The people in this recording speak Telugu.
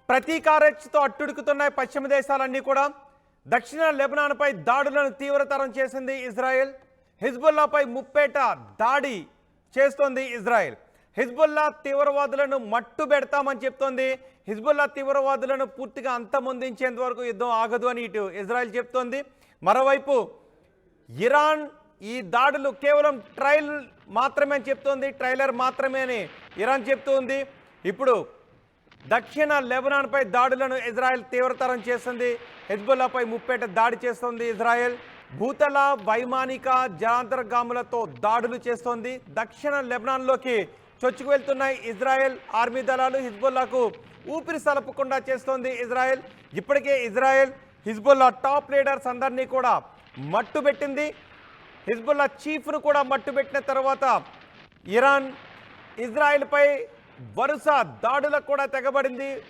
ప్రతీకారేచ్ఛతో అట్టుడుకుతున్నాయి పశ్చిమ దేశాలన్నీ కూడా. దక్షిణ లెబనాన్పై దాడులను తీవ్రతరం చేసింది ఇజ్రాయెల్. హిజ్బుల్లాపై ముప్పేట దాడి చేస్తోంది ఇజ్రాయెల్. హిజ్బుల్లా తీవ్రవాదులను మట్టు పెడతామని చెప్తోంది. హిజ్బుల్లా తీవ్రవాదులను పూర్తిగా అంతమొందించేంత వరకు యుద్ధం ఆగదు అని ఇటు ఇజ్రాయెల్ చెప్తోంది. మరోవైపు ఇరాన్ ఈ దాడులు కేవలం ట్రయల్ మాత్రమే అని చెప్తోంది. ట్రైలర్ మాత్రమే అని ఇరాన్ చెప్తోంది. ఇప్పుడు దక్షిణ లెబనాన్పై దాడులను ఇజ్రాయెల్ తీవ్రతరం చేస్తుంది. హిజ్బుల్లాపై ముప్పేట దాడి చేస్తోంది ఇజ్రాయెల్. భూతల వైమానిక జలాంతర్గాములతో దాడులు చేస్తోంది. దక్షిణ లెబనాన్లోకి చొచ్చుకు వెళ్తున్నాయి ఇజ్రాయెల్ ఆర్మీ దళాలు. హిజ్బుల్లాకు ఊపిరి సలపకుండా చేస్తోంది ఇజ్రాయెల్. ఇప్పటికే ఇజ్రాయెల్ హిజ్బుల్లా టాప్ లీడర్స్ అందరినీ కూడా మట్టుబెట్టింది. హిజ్బుల్లా చీఫ్ను కూడా మట్టుబెట్టిన తర్వాత ఇరాన్ ఇజ్రాయెల్పై వరుస దాడులకు కూడా తెగబడింది.